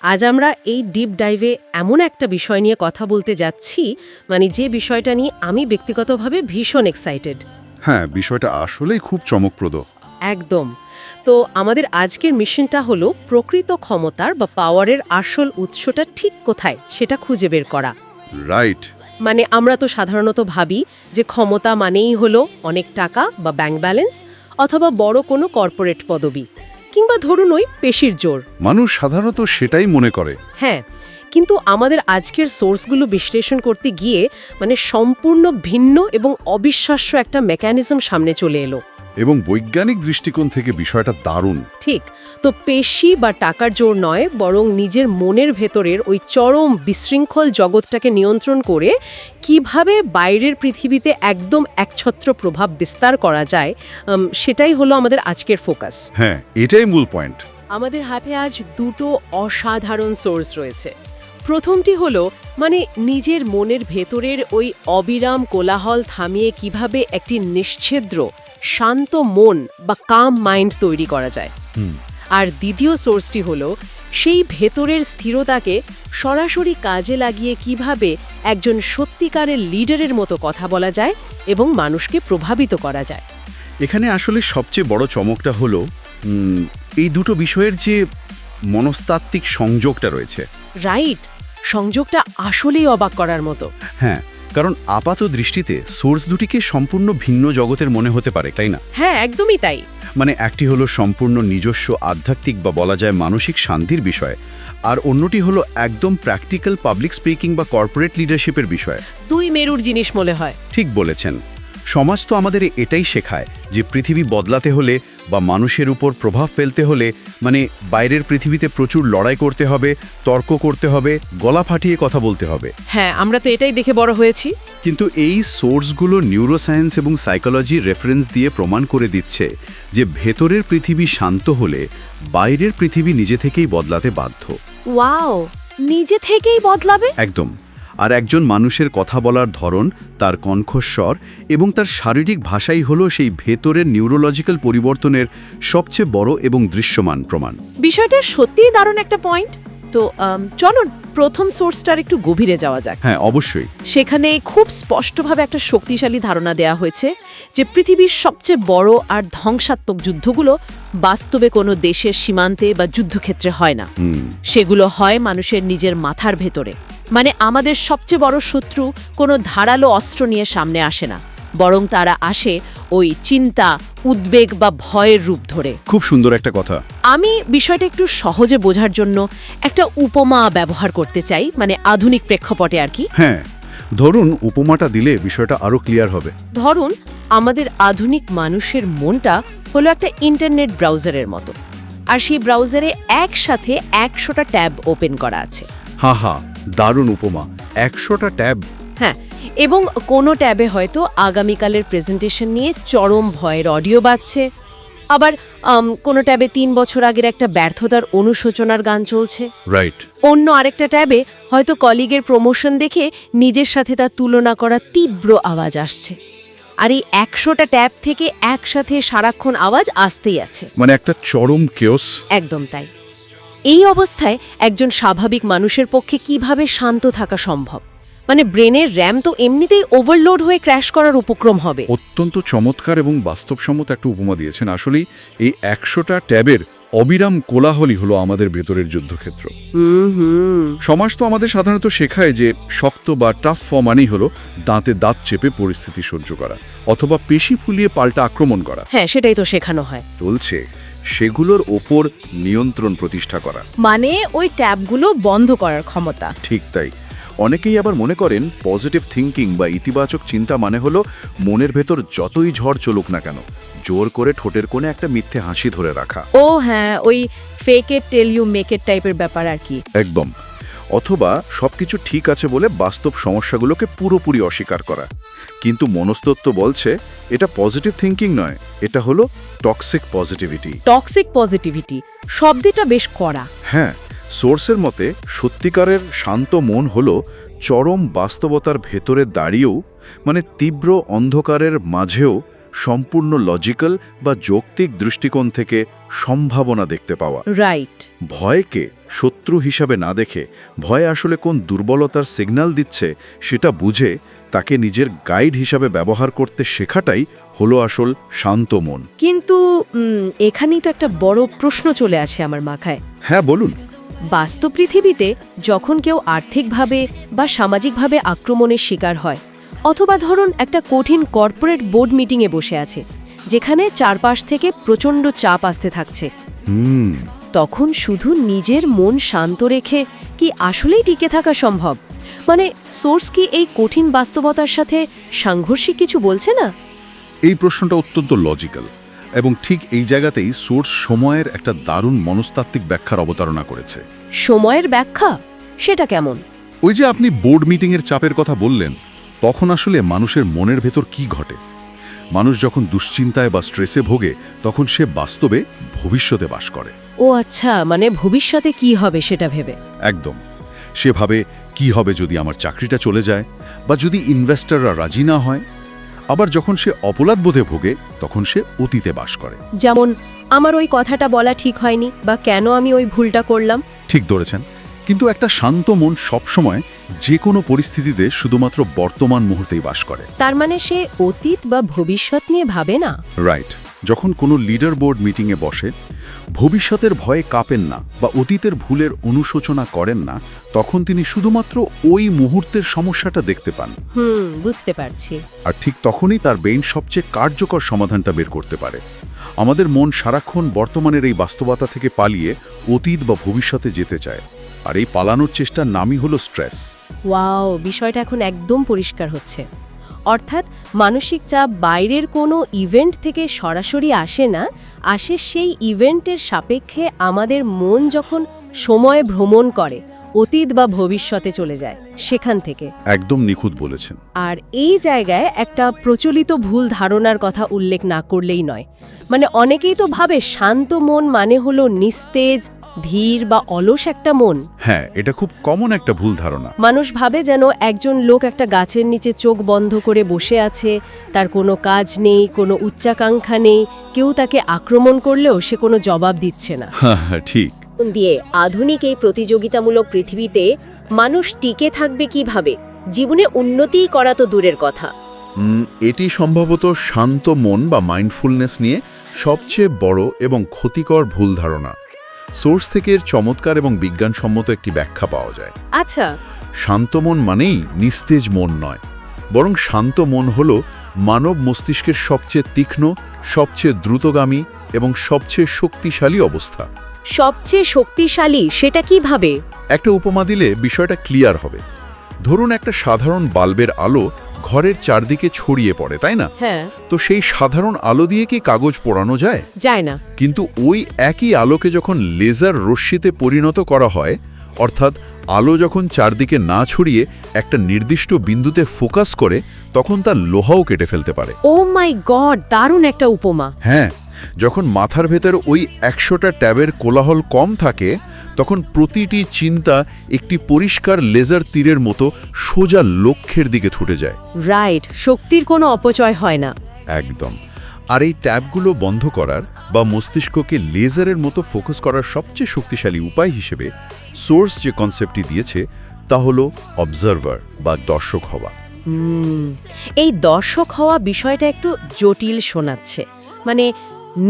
আজ আমরা এই ডিপ ডাইভে এমন একটা বিষয় নিয়ে কথা বলতে যাচ্ছি, যে বিষয়টা নিয়ে আমি ব্যক্তিগতভাবে ভীষণ এক্সাইটেড। হ্যাঁ, বিষয়টা আসলেই খুব চমকপ্রদ। একদম। তো আমাদের আজকের মিশনটা হলো প্রকৃত ক্ষমতার বা পাওয়ারের আসল উৎসটা ঠিক কোথায় সেটা খুঁজে বের করা। রাইট। আমরা তো সাধারণত ভাবি যে ক্ষমতা মানেই হলো অনেক টাকা বা ব্যাংক ব্যালেন্স অথবা বড় কোনো কর্পোরেট পদবি, কিংবা ধরুন ওই পেশির জোর। মানুষ সাধারণত সেটাই মনে করে। হ্যাঁ, কিন্তু আমাদের আজকের সোর্সগুলো বিশ্লেষণ করতে গিয়ে সম্পূর্ণ ভিন্ন এবং অবিশ্বাস্য একটা মেকানিজম সামনে চলে এলো। এবং বৈজ্ঞানিক দৃষ্টিকোণ থেকে বিষয়টা দারুণ। ঠিক। তো পেশি বা টাকার জোর নয়, বরং নিজের মনের ভেতরের ওই চরম বিশৃঙ্খল জগৎটাকে নিয়ন্ত্রণ করে কিভাবে বাইরের পৃথিবীতে একদম একছত্র প্রভাব বিস্তার করা যায়, সেটাই হলো আমাদের আজকের ফোকাস। হ্যাঁ, এটাই মূল পয়েন্ট। আমাদের হাতে আজ দুটো অসাধারণ সোর্স রয়েছে। প্রথমটি হলো নিজের মনের ভেতরের ওই অবিরাম কোলাহল থামিয়ে কিভাবে একটি নিশ্ছিদ্র শান্ত মন বা কাম মাইন্ড তৈরি করা যায়। আর দ্বিতীয় সোর্সটি হলো সেই ভেতরের স্থিরতাকে সরাসরি কাজে লাগিয়ে কিভাবে একজন সত্যিকারের লিডারের মতো কথা বলা যায় এবং মানুষকে প্রভাবিত করা যায়। এখানে আসলে সবচেয়ে বড় চমকটা হলো এই দুটো বিষয়ের যে মনস্তাত্ত্বিক সংযোগটা রয়েছে। রাইট, সংযোগটা আসলেই অবাক করার মতো। হ্যাঁ, কারণ আপাত দৃষ্টিতে সোর্স দুটিকে সম্পূর্ণ ভিন্ন জগতের মনে হতে পারে, তাই না? হ্যাঁ, একদমই তাই। একটি হলো সম্পূর্ণ নিজস্ব আধ্যাত্মিক বা বলা যায় মানসিক শান্তির বিষয়, আর অন্যটি হলো একদম প্র্যাকটিক্যাল পাবলিক স্পিকিং বা কর্পোরেট লিডারশিপের বিষয়। দুই মেরুর জিনিস মনে হয়। ঠিক বলেছেন। সমাজ তো আমাদের এটাই শেখায় যে পৃথিবী বদলাতে হলে বা মানুষের উপর প্রভাব ফেলতে হলে বাইরের পৃথিবীতে প্রচুর লড়াই করতে হবে, তর্ক করতে হবে, গলা ফাটিয়ে কথা বলতে হবে। হ্যাঁ, আমরা তো এটাই দেখে বড় হয়েছি। কিন্তু এই সোর্সগুলো নিউরোসায়েন্স এবং সাইকোলজি রেফারেন্স দিয়ে প্রমাণ করে দিচ্ছে যে ভেতরের পৃথিবী শান্ত হলে বাইরের পৃথিবী নিজে থেকেই বদলাতে বাধ্য। ওয়াও, নিজে থেকেই বদলাবে? একদম। আর একজন মানুষের কথা বলার ধরন, তার কণ্ঠস্বর এবং তার শারীরিক ভাষাই হলো সেই ভেতরের নিউরোলজিক্যাল পরিবর্তনের সবচেয়ে বড় এবং দৃশ্যমান প্রমাণ। বিষয়টা সত্যিই দারুণ একটা পয়েন্ট। তো চলো প্রথম সোর্সটার একটু গভীরে যাওয়া যাক। হ্যাঁ, অবশ্যই। সেখানে খুব স্পষ্টভাবে একটা শক্তিশালী ধারণা দেয়া হয়েছে যে পৃথিবীর সবচেয়ে বড় আর ধ্বংসাত্মক যুদ্ধগুলো বাস্তবে কোনো দেশের সীমান্তে বা যুদ্ধক্ষেত্রে হয় না। সেগুলো হয় মানুষের নিজের মাথার ভেতরে। আমাদের সবচেয়ে বড় শত্রু কোনো ধারালো অস্ত্র নিয়ে সামনে আসে না, বরং তারা আসে ওই চিন্তা, উদ্বেগ বা ভয়ের রূপ ধরে। খুব সুন্দর একটা কথা। আমি বিষয়টা একটু সহজে বোঝার জন্য একটা উপমা ব্যবহার করতে চাই, আধুনিক প্রেক্ষাপটে আর কি। হ্যাঁ, ধরুন উপমাটা দিলে বিষয়টা আরো ক্লিয়ার হবে। ধরুন আমাদের আধুনিক মানুষের মনটা হলো একটা ইন্টারনেট ব্রাউজারের মতো, আর সেই ব্রাউজারে একসাথে 100টা ট্যাব ওপেন করা আছে। হা, দারুণ উপমা। 100টা ট্যাব। হ্যাঁ, এবং কোনো ট্যাবে হয়তো আগামীকালের প্রেজেন্টেশন নিয়ে চরম ভয়ের অডিও বাজছে, আবার কোনো ট্যাবে 3 বছর আগের একটা ব্যর্থতার অনুশোচনার গান চলছে। রাইট। অন্য আরেকটা ট্যাবে হয়তো কলিগের প্রমোশন দেখে নিজের সাথে তার তুলনা করা তীব্র আওয়াজ আসছে। আর এই 100টা ট্যাব থেকে একসাথে সারাক্ষণ আওয়াজ আসতেই আছে। একটা চরম কেওস। একদম তাই। এই অবস্থায় একজন স্বাভাবিক মানুষের পক্ষে কিভাবে শান্ত থাকা সম্ভব? ব্রেনের র্যাম তো এমনিতেই ওভারলোড হয়ে ক্র্যাশ করার উপক্রম হবে। অত্যন্ত চমৎকার এবং বাস্তবসম্মত একটা উপমা দিয়েছেন। আসলেই এই 100টা ট্যাবের অবিরাম কোলাহলই হলো আমাদের ভেতরের যুদ্ধক্ষেত্র। সমাজ তো আমাদের সাধারণত শেখায় যে শক্ত বা টাফ মানেই হলো দাঁতে দাঁত চেপে পরিস্থিতি সহ্য করা অথবা পেশি ফুলিয়ে পাল্টা আক্রমণ করা। হ্যাঁ, সেটাই তো শেখানো হয়। চলছে সেগুলোর ওপর নিয়ন্ত্রণ প্রতিষ্ঠা করা, ওই ট্যাবগুলো বন্ধ করার ক্ষমতা। ঠিক তাই। অনেকেই আবার মনে করেন পজিটিভ থিঙ্কিং বা ইতিবাচক চিন্তা হলো মনের ভেতর যতই ঝড় চলুক না কেন জোর করে ঠোঁটের কোণে একটা মিথ্যে হাসি ধরে রাখা। ও হ্যাঁ, ওই fake it till you make it টাইপের ব্যাপার আর কি। একদম। অথবা সবকিছু ঠিক আছে বলে বাস্তব সমস্যাগুলোকে পুরোপুরি অস্বীকার করা। কিন্তু মনস্তত্ত্ব বলছে এটা পজিটিভ থিঙ্কিং নয়, এটা হলো টক্সিক পজিটিভিটি। টক্সিক পজিটিভিটি শব্দটা বেশ কড়া। হ্যাঁ, সোর্সের মতে সত্যিকারের শান্ত মন হলো চরম বাস্তবতার ভেতরে দাঁড়িয়েও তীব্র অন্ধকারের মাঝেও সম্পূর্ণ লজিক্যাল বা যৌক্তিক দৃষ্টিকোণ থেকে সম্ভাবনা দেখতে পাওয়া। রাইট। ভয়কে শত্রু হিসাবে না দেখে ভয় আসলে কোন দুর্বলতার সিগন্যাল দিচ্ছে সেটা বুঝে তাকে নিজের গাইড হিসাবে ব্যবহার করতে শেখাটাই হলো আসল শান্ত মন। কিন্তু এখানেই তো একটা বড় প্রশ্ন চলে আসে আমার মাথায়। হ্যাঁ, বলুন। বাস্তব পৃথিবীতে যখন কেউ আর্থিকভাবে বা সামাজিকভাবে আক্রমণের শিকার হয়, অথবা ধরুন একটা কঠিন কর্পোরেট বোর্ড মিটিংয়ে বসে আছে যেখানে চারপাশ থেকে প্রচণ্ড চাপ আসতে থাকছে, তখন শুধু নিজের মন শান্ত রেখে কি আসলেই টিকে থাকা সম্ভব? মানে সোর্স কি এই কঠিন বাস্তবতার সাথে সাংঘর্ষিক কিছু বলছে না? এই প্রশ্নটা অত্যন্ত লজিক্যাল, এবং ঠিক এই জায়গাতেই সোর্স সময়ের একটা দারুণ মনস্তাত্ত্বিক ব্যাখ্যার অবতারণা করেছে। সময়ের ব্যাখ্যা? সেটা কেমন? ওই যে আপনি বোর্ড মিটিংয়ের চাপের কথা বললেন, তখন আসলে মানুষের মনের ভেতর কি ঘটে? মানুষ যখন দুশ্চিন্তায় বা স্ট্রেসে ভোগে, তখন সে বাস্তবে ভবিষ্যতে বাস করে। ও আচ্ছা, মানে ভবিষ্যতে কি হবে সেটা ভেবে। একদম। সে ভাবে কি হবে যদি আমার চাকরিটা চলে যায়, বা যদি ইনভেস্টররা রাজি না হয়। আবার যখন সে অপরাধ বোধে ভোগে, তখন সে অতীতে বাস করে। যেমন আমার ওই কথাটা বলা ঠিক হয়নি, বা কেন আমি ওই ভুলটা করলাম। ঠিক ধরেছেন। কিন্তু একটা শান্ত মন সবসময় যে কোনো পরিস্থিতিতে শুধুমাত্র বর্তমান মুহূর্তেই বাস করে। তার মানে সে অতীত বা ভবিষ্যৎ নিয়ে ভাবে না। রাইট। যখন কোনো লিডার বোর্ড মিটিংয়ে বসে, ভবিষ্যতের ভয়ে কাঁপেন না বা অতীতের ভুলের অনুশোচনা করেন না, তখন তিনি শুধুমাত্র ওই মুহূর্তের সমস্যাটা দেখতে পান। বুঝতে পারছি। আর ঠিক তখনই তার ব্রেইন সবচেয়ে কার্যকর সমাধানটা বের করতে পারে। আমাদের মন সারাক্ষণ বর্তমানের এই বাস্তবতা থেকে পালিয়ে অতীত বা ভবিষ্যতে যেতে চায়, আর এই পালানোর চেষ্টার নামই হলো স্ট্রেস। ওয়াও, বিষয়টা এখন একদম পরিষ্কার হচ্ছে। অর্থাৎ মানসিক চাপ বাইরের কোনো ইভেন্ট থেকে সরাসরি আসে না, আসে সেই ইভেন্টের সাপেক্ষে আমাদের মন যখন সময় ভ্রমণ করে, অতীত বা ভবিষ্যতে চলে যায়, সেখান থেকে। একদম নিখুঁত বলেছেন। আর এই জায়গায় একটা প্রচলিত ভুল ধারণার কথা উল্লেখ না করলেই নয়। মানে অনেকেই তো ভাবে শান্ত মন মানে হলো নিস্তেজ, ধীর বা অলস একটা মন। হ্যাঁ, এটা খুব কমন একটা ভুল ধারণা। মানুষ ভাবে যেন একজন লোক একটা গাছের নিচে চোখ বন্ধ করে বসে আছে, তার কোনো কাজ নেই, কোনো উচ্চাকাঙ্ক্ষা নেই, কেউ তাকে আক্রমণ করলেও সে কোনো জবাব দিচ্ছে না। হ্যাঁ, ঠিক। দিয়ে আধুনিক এই প্রতিযোগিতামূলক পৃথিবীতে মানুষ টিকে থাকবে কিভাবে? জীবনে উন্নতিই করা তো দূরের কথা। এটি সম্ভবত শান্ত মন বা মাইন্ডফুলনেস নিয়ে সবচেয়ে বড় এবং ক্ষতিকর ভুল ধারণা। সোর্স থেকে এর চমৎকার এবং বিজ্ঞানসম্মত একটি ব্যাখ্যা পাওয়া যায়। আচ্ছা। শান্ত মন মানেই নিস্তেজ মন নয়, বরং শান্ত মন হল মানব মস্তিষ্কের সবচেয়ে তীক্ষ্ণ, সবচেয়ে দ্রুতগামী এবং সবচেয়ে শক্তিশালী অবস্থা। সবচেয়ে শক্তিশালী সেটা কিভাবে? একটা উপমা দিলে বিষয়টা ক্লিয়ার হবে। ধরুন একটা সাধারণ বাল্বের আলো ঘরের চারদিকে ছড়িয়ে পড়ে, তাই না? হ্যাঁ। তো সেই সাধারণ আলো দিয়ে কি কাগজ পোড়ানো যায়? যায় না। কিন্তু ওই একই আলোকে যখন লেজার রশ্মিতে পরিণত করা হয়, অর্থাৎ আলো যখন চারদিকে না ছড়িয়ে একটা নির্দিষ্ট বিন্দুতে ফোকাস করে, তখন তা লোহাও কেটে ফেলতে পারে। ও মাই গড, দারুণ একটা উপমা। হ্যাঁ, যখন মাথার ভেতর ওই 100টা ট্যাবের কোলাহল কম থাকে, তখন প্রতিটি চিন্তা একটি পরিষ্কার লেজার তীরের মতো সোজা লক্ষ্যের দিকে ছুটে যায়। রাইট, শক্তির কোনো অপচয় হয় না। একদম। আর এই ট্যাবগুলো বন্ধ করার বা মস্তিষ্ককে লেজারের মতো ফোকাস করার সবচেয়ে শক্তিশালী উপায় হিসেবে সোর্স যে কনসেপ্টটি দিয়েছে তা হলো অবজারভার বা দর্শক হওয়া। এই দর্শক হওয়া বিষয়টা একটু জটিল শোনাচ্ছে। মানে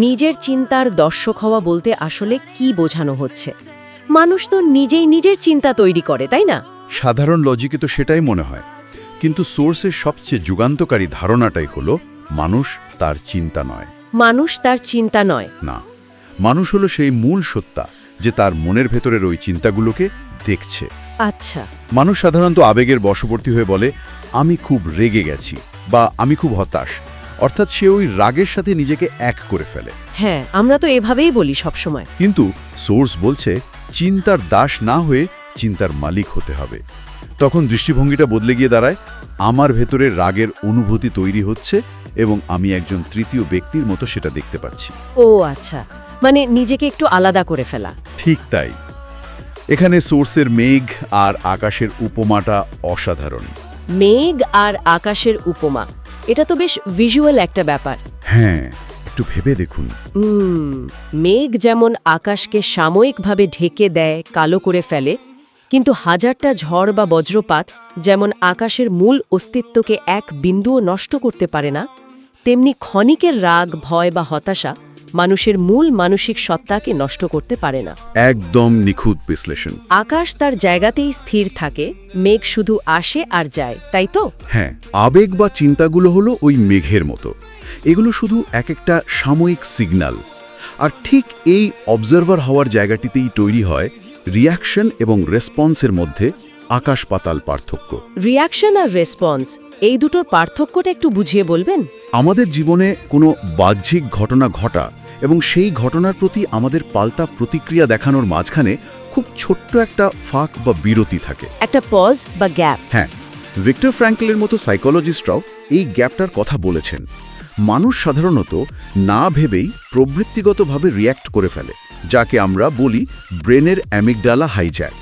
নিজের চিন্তার দর্শক হওয়া বলতে আসলে কি বোঝানো হচ্ছে? মানুষ তো নিজেই নিজের চিন্তা তৈরি করে, তাই না? সাধারণ লজিকে তো সেটাই মনে হয়, কিন্তু সোর্সের সবচেয়ে যুগান্তকারী ধারণাটাই হলো মানুষ তার চিন্তা নয়। মানুষ তার চিন্তা নয়? না, মানুষ হলো সেই মূল সত্তা যে তার মনের ভেতরের ওই চিন্তাগুলোকে দেখছে। আচ্ছা। মানুষ সাধারণত আবেগের বশবর্তী হয়ে বলে, আমি খুব রেগে গেছি বা আমি খুব হতাশ, অর্থাৎ সে ওই রাগের সাথে নিজেকে এক করে ফেলে। হ্যাঁ, আমরা তো এভাবেই বলি সবসময়। কিন্তু সোর্স বলছে চিন্তার দাস না হয়ে চিন্তার মালিক হতে হবে। তখন দৃষ্টিভঙ্গিটা বদলে গিয়ে দাঁড়ায়, আমার ভেতরে রাগের অনুভূতি তৈরি হচ্ছে এবং আমি একজন তৃতীয় ব্যক্তির মতো সেটা দেখতে পাচ্ছি। ও আচ্ছা, মানে নিজেকে একটু আলাদা করে ফেলা। ঠিক তাই। এখানে সোর্সের মেঘ আর আকাশের উপমাটা অসাধারণ। মেঘ আর আকাশের উপমা, এটা তো বেশ ভিজুয়াল একটা ব্যাপার। হ্যাঁ, একটু ভেবে দেখুন। মেঘ যেমন আকাশকে সাময়িকভাবে ঢেকে দেয়, কালো করে ফেলে, কিন্তু হাজারটা ঝড় বা বজ্রপাত যেমন আকাশের মূল অস্তিত্বকে এক বিন্দুও নষ্ট করতে পারে না, তেমনি ক্ষণিকের রাগ, ভয় বা হতাশা মানুষের মূল মানসিক সত্তাকে নষ্ট করতে পারে না। একদম নিখুঁত বিশ্লেষণ। আকাশ তার জায়গাতেই স্থির থাকে, মেঘ শুধু আসে আর যায়, তাই তো? হ্যাঁ, আবেগ বা চিন্তাগুলো হলো ওই মেঘের মতো। এগুলো শুধু এক একটা সাময়িক সিগন্যাল। আর ঠিক এই অবজারভার হওয়ার জায়গাটিতেই তৈরি হয় রিয়াকশন এবং রেসপন্সের মধ্যে আকাশ পাতাল পার্থক্য। রিয়াকশন আর রেসপন্স, এই দুটোর পার্থক্যটা একটু বুঝিয়ে বলবেন? আমাদের জীবনে কোনো বাহ্যিক ঘটনা ঘটা এবং সেই ঘটনার প্রতি আমাদের পাল্টা প্রতিক্রিয়া দেখানোর মাঝখানে খুব ছোট্ট একটা ফাঁক বা বিরতি থাকে, একটা পজ বা গ্যাপ। হ্যাঁ, ভিক্টর ফ্র্যাঙ্কলের মতো সাইকোলজিস্টরাও এই গ্যাপটার কথা বলেছেন। মানুষ সাধারণত না ভেবেই প্রবৃত্তিগতভাবে রিয়্যাক্ট করে ফেলে, যাকে আমরা বলি ব্রেনের অ্যামিগডালা হাইজ্যাক।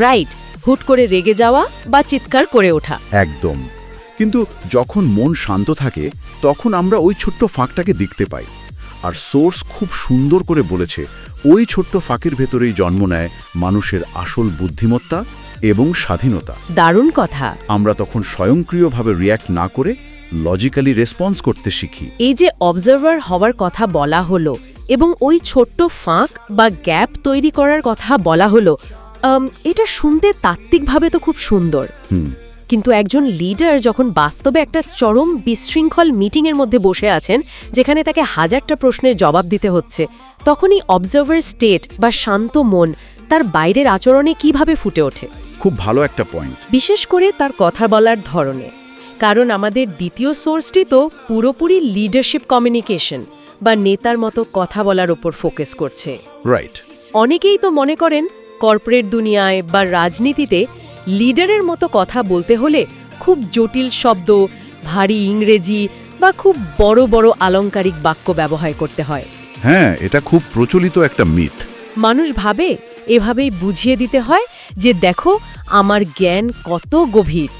রাইট, হুট করে রেগে যাওয়া বা চিৎকার করে ওঠা। একদম। কিন্তু যখন মন শান্ত থাকে তখন আমরা ওই ছোট্ট ফাঁকটাকে দেখতে পাই। আর সোর্স খুব সুন্দর করে বলেছে, ওই ছোট্ট ফাঁকের ভেতরেই জন্ম নেয় মানুষের আসল বুদ্ধিমত্তা এবং স্বাধীনতা। দারুণ কথা। আমরা তখন স্বয়ংক্রিয়ভাবে রিয়্যাক্ট না করে লজিক্যালি রেসপন্স করতে শিখি। এই যে অবজারভার হওয়ার কথা বলা হলো এবং ওই ছোট্ট ফাঁক বা গ্যাপ তৈরি করার কথা বলা হলো, এটা শুনতে তাত্ত্বিকভাবে তো খুব সুন্দর। কিন্তু একজন লিডার যখন বাস্তবে একটা চরম বিশৃঙ্খল মিটিংয়ের মধ্যে বসে আছেন, যেখানে তাকে হাজারটা প্রশ্নের জবাব দিতে হচ্ছে, তখনই অবজারভার স্টেট বা শান্ত মন তার বাইরের আচরণে কিভাবে ফুটে ওঠে? খুব ভালো একটা পয়েন্ট। বিশেষ করে তার কথা বলার ধরনে। কারণ আমাদের দ্বিতীয় সোর্সটি তো পুরোপুরি লিডারশিপ কমিউনিকেশন বা নেতার মতো কথা বলার ওপর ফোকাস করছে। রাইট। অনেকেই তো মনে করেন কর্পোরেট দুনিয়ায় বা রাজনীতিতে লিডারের মতো কথা বলতে হলে খুব জটিল শব্দ, ভারী ইংরেজি বা খুব বড় বড় আলংকারিক বাক্য ব্যবহার করতে হয়। হ্যাঁ, এটা খুব প্রচলিত একটা মিথ। মানুষ ভাবে এভাবেই বুঝিয়ে দিতে হয় যে দেখো আমার জ্ঞান কত গভীর,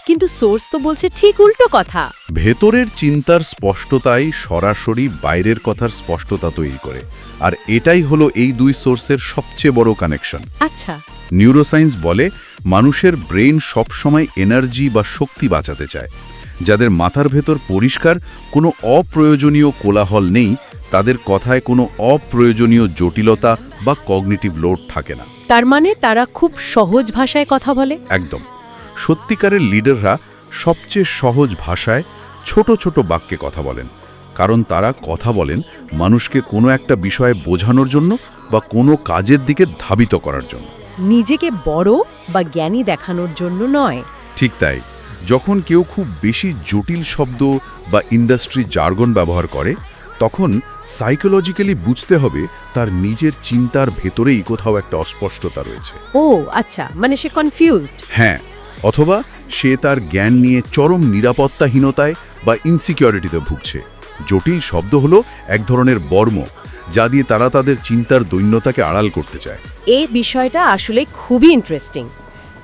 কিন্তু সোর্স তো বলছে ঠিক উল্টো কথা। ভেতরের চিন্তার স্পষ্টতাই সরাসরি বাইরের কথার স্পষ্টতা তৈরি করে, আর এটাই হলো এই দুই সোর্সের সবচেয়ে বড় কানেকশন। আচ্ছা। নিউরোসায়েন্স বলে মানুষের ব্রেন সবসময় এনার্জি বা শক্তি বাঁচাতে চায়। যাদের মাথার ভেতর পরিষ্কার, কোনো অপ্রয়োজনীয় কোলাহল নেই, তাদের কথায় কোনো অপ্রয়োজনীয় জটিলতা বা কগনিটিভ লোড থাকে না। তার মানে তারা খুব সহজ ভাষায় কথা বলে? একদম। সত্যিকারের লিডাররা সবচেয়ে সহজ ভাষায় ছোট ছোট বাক্যে কথা বলেন, কারণ তারা কথা বলেন মানুষকে কোনো একটা বিষয়ে বোঝানোর জন্য বা কোনো কাজের দিকে ধাবিত করার জন্য, নিজেকে বড় বা জ্ঞানী দেখানোর জন্য নয়। ঠিক তাই। যখন কেউ খুব বেশি জটিল শব্দ বা ইন্ডাস্ট্রি জার্গন ব্যবহার করে, তখন সাইকোলজিক্যালি বুঝতে হবে তার নিজের চিন্তার ভেতরেই কোথাও একটা অস্পষ্টতা রয়েছে। ও আচ্ছা, মানে সে কনফিউজড। হ্যাঁ, অথবা সে তার জ্ঞান নিয়ে চরম নিরাপত্তাহীনতায় বা ইনসিকিউরিটিতে ভুগছে। জটিল শব্দ হলো এক ধরনের বর্ম, যা দিয়ে তারা তাদের চিন্তার দৈন্যতাকে আড়াল করতে চায়। এই বিষয়টা আসলে খুবই ইন্টারেস্টিং।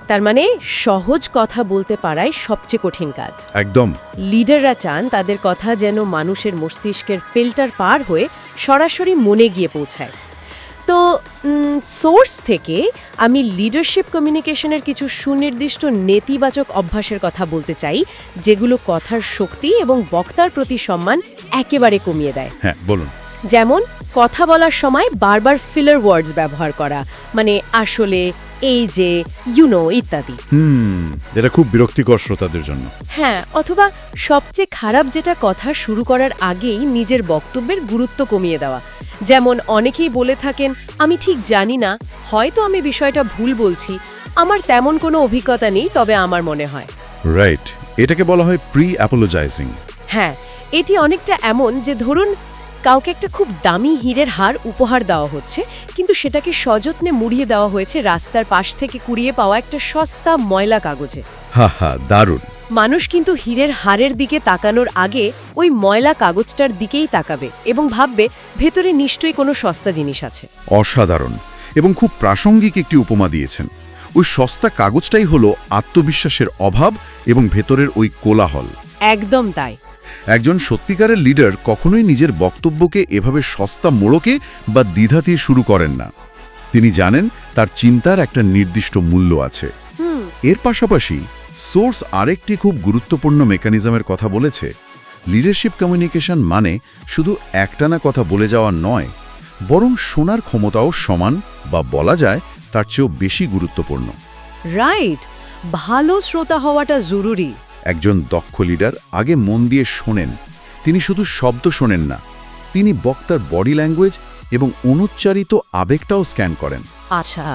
তার মানে সহজ কথা বলতে পারাই সবচেয়ে কঠিন কাজ। একদম। লিডাররা চান তাদের কথা যেন মানুষের মস্তিষ্কের ফিল্টার পার হয়ে সরাসরি মনে গিয়ে পৌঁছায়। তো সোর্স থেকে আমি লিডারশিপ কমিউনিকেশনের কিছু সুনির্দিষ্ট নেতিবাচক অভ্যাসের কথা বলতে চাই, যেগুলো কথার শক্তি এবং বক্তার প্রতি সম্মান একেবারে কমিয়ে দেয়। হ্যাঁ, বলুন। যেমন কথা বলার সময় বারবার ফিলার ওয়ার্ডস ব্যবহার করা, মানে আসলে, এই যে, ইত্যাদি। এটা খুব বিরক্তিকর শ্রোতাদের জন্য। হ্যাঁ, অথবা সবচেয়ে খারাপ যেটা, কথা শুরু করার আগেই নিজের বক্তব্যের গুরুত্ব কমিয়ে দেওয়া। যেমন অনেকেই বলে থাকেন, আমি ঠিক জানি না, হয়তো আমি বিষয়টা ভুল বলছি, আমার তেমন কোনো অভিজ্ঞতা নেই, তবে আমার মনে হয়। রাইট, এটাকে বলা হয় প্রি অ্যাপোলোজাইজিং। হ্যাঁ, এটি অনেকটা এমন যে ধরুন কাউকে একটা খুব দামি হীরের হার উপহার দেওয়া হচ্ছে, কিন্তু সেটাকে সযত্নে মুড়িয়ে দেওয়া হয়েছে রাস্তার পাশ থেকে কুড়িয়ে পাওয়া একটা সস্তা ময়লা কাগজে। হা হা, দারুণ। মানুষ কিন্তু হীরের হারের দিকে তাকানোর আগে ওই ময়লা কাগজটার দিকেই তাকাবে এবং ভাববে ভেতরে নিশ্চয়ই কোনো সস্তা জিনিস আছে। অসাধারণ এবং খুব প্রাসঙ্গিক একটি উপমা দিয়েছেন। ওই সস্তা কাগজটাই হলো আত্মবিশ্বাসের অভাব এবং ভেতরের ওই কোলাহল। একদম তাই। একজন সত্যিকারের লিডার কখনোই নিজের বক্তব্যকে এভাবে সস্তা মোড়কে বা দ্বিধা দিয়ে শুরু করেন না। তিনি জানেন তার চিন্তার একটা নির্দিষ্ট মূল্য আছে। এর পাশাপাশি সোর্স আরেকটি খুব গুরুত্বপূর্ণ মেকানিজমের কথা বলেছে। লিডারশিপ কমিউনিকেশন মানে শুধু একটানা কথা বলে যাওয়া নয়, বরং শোনার ক্ষমতাও সমান বা বলা যায় তার চেয়েও বেশি গুরুত্বপূর্ণ। রাইট, ভালো শ্রোতা হওয়াটা জরুরি। একজন দক্ষ লিডার আগে মন দিয়ে শোনেন। তিনি শুধু শব্দ শোনেন না, তিনি বক্তার বডি ল্যাঙ্গুয়েজ এবং অনুচ্চারিত আবেগটাও স্ক্যান করেন। আচ্ছা,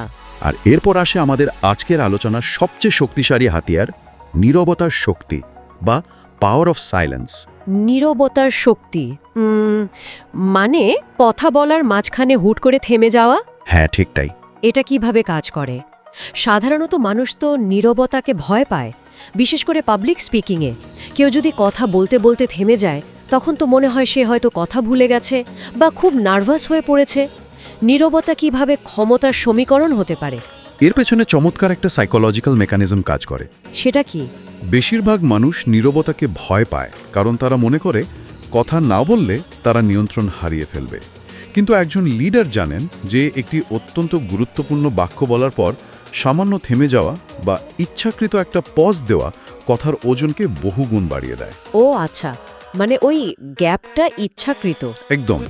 আর এরপর আসে আমাদের আজকের আলোচনার সবচেয়ে শক্তিশালী হাতিয়ার, নীরবতার শক্তি বা পাওয়ার অফ সাইলেন্স। নীরবতার শক্তি, মানে কথা বলার মাঝখানে হুট করে থেমে যাওয়া? হ্যাঁ, ঠিক তাই। এটা কিভাবে কাজ করে? সাধারণত মানুষ তো নীরবতাকে ভয় পায়, বিশেষ করে পাবলিক স্পিকিংয়ে। কেউ যদি কথা বলতে বলতে থেমে যায়, তখন তো মনে হয় সে হয়তো কথা ভুলে গেছে বা খুব নার্ভাস হয়ে পড়েছে। নীরবতা কিভাবে ক্ষমতার সমীকরণ হতে পারে? এর পেছনে চমৎকার একটা সাইকোলজিক্যাল মেকানিজম কাজ করে। সেটা কি? বেশিরভাগ মানুষ নীরবতাকে ভয় পায়, কারণ তারা মনে করে কথা না বললে তারা নিয়ন্ত্রণ হারিয়ে ফেলবে। কিন্তু একজন লিডার জানেন যে একটি অত্যন্ত গুরুত্বপূর্ণ বাক্য বলার পর সামান্য থেমে যাওয়া বা ইচ্ছাকৃত একটা পজ দেওয়া কথার ওজনকে বহুগুণ বাড়িয়ে দেয়। ও আচ্ছা, মানে ওই গ্যাপটা ইচ্ছাকৃত। একদম।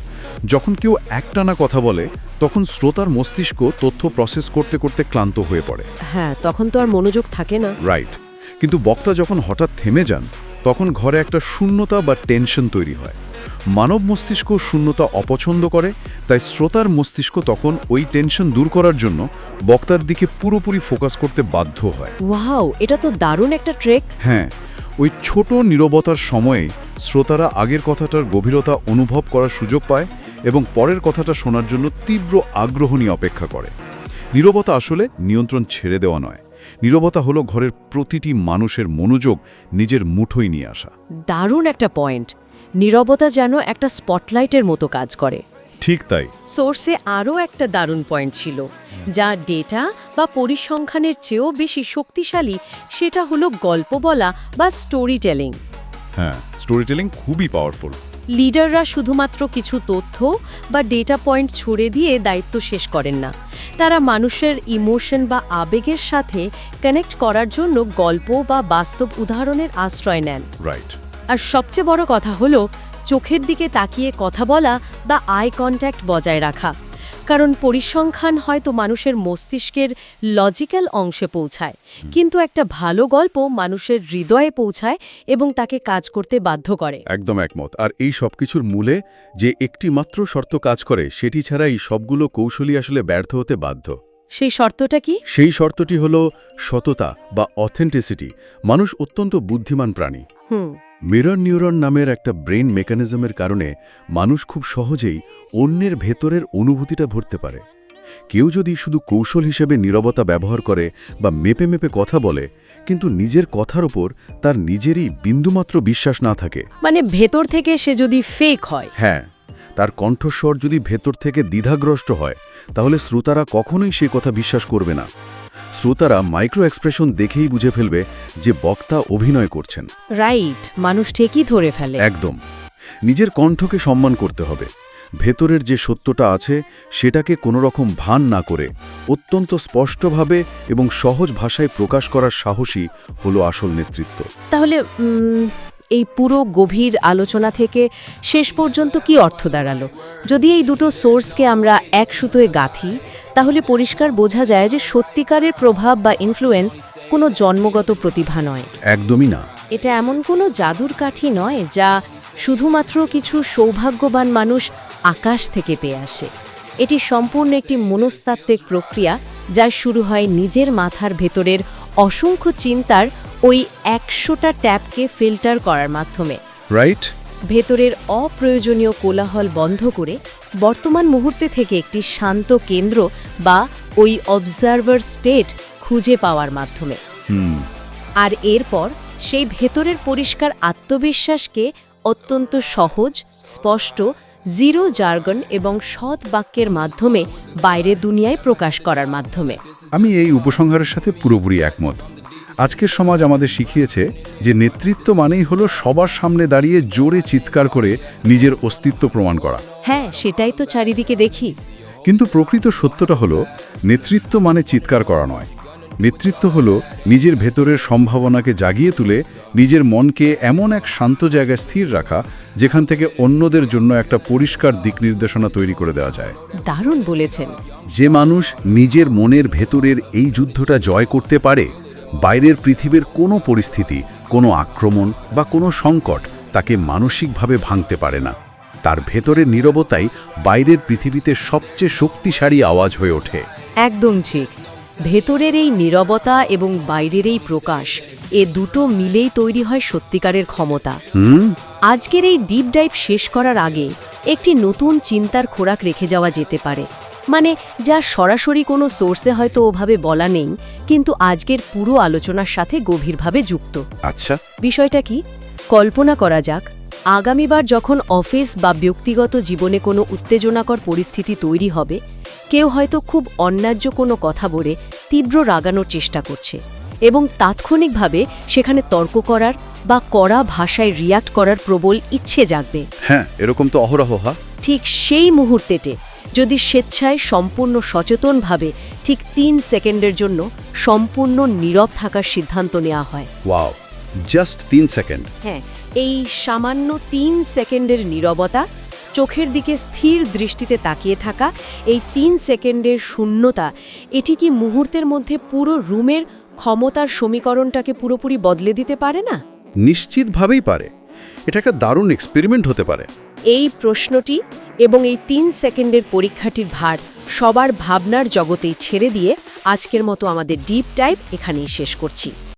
যখন কেউ একটানা কথা বলে, তখন শ্রোতার মস্তিষ্ক তথ্য প্রসেস করতে করতে ক্লান্ত হয়ে পড়ে। হ্যাঁ, তখন তো আর মনোযোগ থাকে না। রাইট। কিন্তু বক্তা যখন হঠাৎ থেমে যান, তখন ঘরে একটা শূন্যতা বা টেনশন তৈরি হয়। মানব মস্তিষ্ক শূন্যতা অপছন্দ করে, তাই শ্রোতার মস্তিষ্ক তখন ওই টেনশন দূর করার জন্য বক্তার দিকে পুরোপুরি ফোকাস করতে বাধ্য হয়। ওয়াও, এটা তো দারুণ একটা ট্রেক। হ্যাঁ, ওই ছোট নীরবতার সময়ে শ্রোতারা আগের কথাটার গভীরতা অনুভব করার সুযোগ পায় এবং পরের কথাটা শোনার জন্য তীব্র আগ্রহ নিয়ে অপেক্ষা করে। নীরবতা আসলে নিয়ন্ত্রণ ছেড়ে দেওয়া নয়। নীরবতা হলো ঘরের প্রতিটি মানুষের মনোযোগ নিজের মুঠোয় নিয়ে আসা। দারুণ একটা পয়েন্ট। নীরবতা যেন একটা স্পটলাইটের মতো কাজ করে। ঠিক তাই। সোর্সে আরও একটা দারুণ পয়েন্ট ছিল, যা ডেটা বা পরিসংখ্যানের চেয়েও বেশি শক্তিশালী। সেটা হলো গল্প বলা বা স্টোরি টেলিং। হ্যাঁ, স্টোরি টেলিং খুবই পাওয়ারফুল। লিডাররা শুধুমাত্র কিছু তথ্য বা ডেটা পয়েন্ট ছড়ে দিয়ে দায়িত্ব শেষ করেন না। তারা মানুষের ইমোশন বা আবেগের সাথে কানেক্ট করার জন্য গল্প বা বাস্তব উদাহরণের আশ্রয় নেন। রাইট। আর সবচেয়ে বড় কথা হলো চোখের দিকে তাকিয়ে কথা বলা বা আই কন্ট্যাক্ট বজায় রাখা। কারণ পরিসংখ্যান হয়তো মানুষের মস্তিষ্কের লজিক্যাল অংশে পৌঁছায়, কিন্তু একটা ভালো গল্প মানুষের হৃদয়ে পৌঁছায় এবং তাকে কাজ করতে বাধ্য করে। একদম একমত। আর এই সবকিছুর মূলে যে একটি মাত্র শর্ত কাজ করে, সেটি ছাড়া এই সবগুলো কৌশলই আসলে ব্যর্থ হতে বাধ্য। সেই শর্তটা কি? সেই শর্তটি হলো সততা বা অথেন্টিসিটি। মানুষ অত্যন্ত বুদ্ধিমান প্রাণী। মিরর নিউরন নামের একটা ব্রেন মেকানিজমের কারণে মানুষ খুব সহজেই অন্যের ভেতরের অনুভূতিটা ধরতে পারে। কেউ যদি শুধু কৌশল হিসেবে নীরবতা ব্যবহার করে বা মেপে মেপে কথা বলে, কিন্তু নিজের কথার ওপর তার নিজেরই বিন্দুমাত্র বিশ্বাস না থাকে, মানে ভেতর থেকে সে যদি ফেক হয়, হ্যাঁ, তার কণ্ঠস্বর যদি ভেতর থেকে দ্বিধাগ্রস্ত হয়, তাহলে শ্রোতারা কখনোই সে কথা বিশ্বাস করবে না। শ্রোতারা মাইক্রো এক্সপ্রেশন দেখেই বুঝে ফেলবে যে বক্তা অভিনয় করছেন। রাইট, মানুষ ঠিকই ধরে ফেলে। একদম। নিজের কণ্ঠকে সম্মান করতে হবে। ভেতরের যে সত্যটা আছে সেটাকে কোনো রকম ভান না করে অত্যন্ত স্পষ্টভাবে এবং সহজ ভাষায় প্রকাশ করার সাহসী হলো আসল নেতৃত্ব। তাহলে এই পুরো গভীর আলোচনা থেকে শেষ পর্যন্ত কি অর্থ দাঁড়ালো? যদি এই দুটো সোর্সকে আমরা এক সুতোয় গাঁথি, তাহলে পরিষ্কার বোঝা যায় যে সত্যিকারের প্রভাব বা ইনফ্লুয়েন্স কোনো জন্মগত প্রতিভা নয়। একদমই না। এটা এমন কোনো জাদুর কাঠি নয় যা শুধুমাত্র কিছু সৌভাগ্যবান মানুষ আকাশ থেকে পেয়ে আসে। এটি সম্পূর্ণ একটি মনস্তাত্ত্বিক প্রক্রিয়া, যা শুরু হয় নিজের মাথার ভেতরের অসংখ্য চিন্তার ওই 100টা ট্যাপকে ফিল্টার করার মাধ্যমে। রাইট। ভেতরের অপ্রয়োজনীয় কোলাহল বন্ধ করে বর্তমান মুহূর্তে থেকে একটি শান্ত কেন্দ্র বা ওই অবজারভার স্টেট খুঁজে পাওয়ার মাধ্যমে। আর এরপর সেই ভেতরের পরিষ্কার আত্মবিশ্বাসকে অত্যন্ত সহজ, স্পষ্ট, জিরো জার্গন এবং সৎ বাক্যের মাধ্যমে বাইরের দুনিয়ায় প্রকাশ করার মাধ্যমে। আমি এই উপসংহারের সাথে পুরোপুরি একমত। আজকের সমাজ আমাদের শিখিয়েছে যে নেতৃত্ব মানেই হলো সবার সামনে দাঁড়িয়ে জোরে চিৎকার করে নিজের অস্তিত্ব প্রমাণ করা। হ্যাঁ, সেটাই তো চারিদিকে দেখি। কিন্তু প্রকৃত সত্যটা হলো নেতৃত্ব মানে চিৎকার করা নয়। নেতৃত্ব হলো নিজের ভেতরের সম্ভাবনাকে জাগিয়ে তুলে নিজের মনকে এমন এক শান্ত জায়গায় স্থির রাখা যেখান থেকে অন্যদের জন্য একটা পরিষ্কার দিক নির্দেশনা তৈরি করে দেওয়া যায়। দারুণ বলেছেন। যে মানুষ নিজের মনের ভেতরের এই যুদ্ধটা জয় করতে পারে, বাইরের পৃথিবীর কোনো পরিস্থিতি, কোনো আক্রমণ বা কোনো সংকট তাকে মানসিকভাবে ভাঙতে পারে না। তার ভেতরের নীরবতাই বাইরের পৃথিবীতে সবচেয়ে শক্তিশালী আওয়াজ হয়ে ওঠে। একদম ঠিক। ভেতরের এই নীরবতা এবং বাইরের এই প্রকাশ, এ দুটো মিলেই তৈরি হয় সত্যিকারের ক্ষমতা। আজকের এই ডিপ ডাইভ শেষ করার আগে একটি নতুন চিন্তার খোরাক রেখে যাওয়া যেতে পারে, মানে যা সরাসরি কোনো সোর্সে হয়তো ওভাবে বলা নেই, কিন্তু আজকের পুরো আলোচনার সাথে গভীরভাবে যুক্ত। আচ্ছা, বিষয়টা কি? কল্পনা করা যাক, আগামীবার যখন অফিস বা ব্যক্তিগত জীবনে কোনো উত্তেজনাকর পরিস্থিতি তৈরি হবে, কেউ হয়তো খুব অন্যায্য কোনো কথা বলে তীব্র রাগানোর চেষ্টা করছে এবং তাৎক্ষণিকভাবে সেখানে তর্ক করার বা কড়া ভাষায় রিয়াক্ট করার প্রবল ইচ্ছে জাগবে। হ্যাঁ, এরকম তো অহরহ হয়। ঠিক সেই মুহূর্তেতে যদি স্বেচ্ছায় সম্পূর্ণ সচেতনভাবে ঠিক 3 সেকেন্ডের জন্য সম্পূর্ণ নীরব থাকার সিদ্ধান্ত নেওয়া হয়। Wow, just 3 second. হ্যাঁ, এই সামান্য 3 সেকেন্ডের নীরবতা, চোখের দিকে স্থির দৃষ্টিতে তাকিয়ে থাকা, এই 3 সেকেন্ডের শূন্যতা, এটি কি মুহূর্তের মধ্যে পুরো রুমের ক্ষমতার সমীকরণটাকে পুরোপুরি বদলে দিতে পারে না? নিশ্চিতভাবেই পারে। এটা একটা দারুণ এক্সপেরিমেন্ট হতে পারে। এই প্রশ্নটি এবং এই 3 সেকেন্ডের পরীক্ষাটির ভার সবার ভাবনার জগতেই ছেড়ে দিয়ে আজকের মতো আমাদের ডিপ ডাইভ এখানেই শেষ করছি।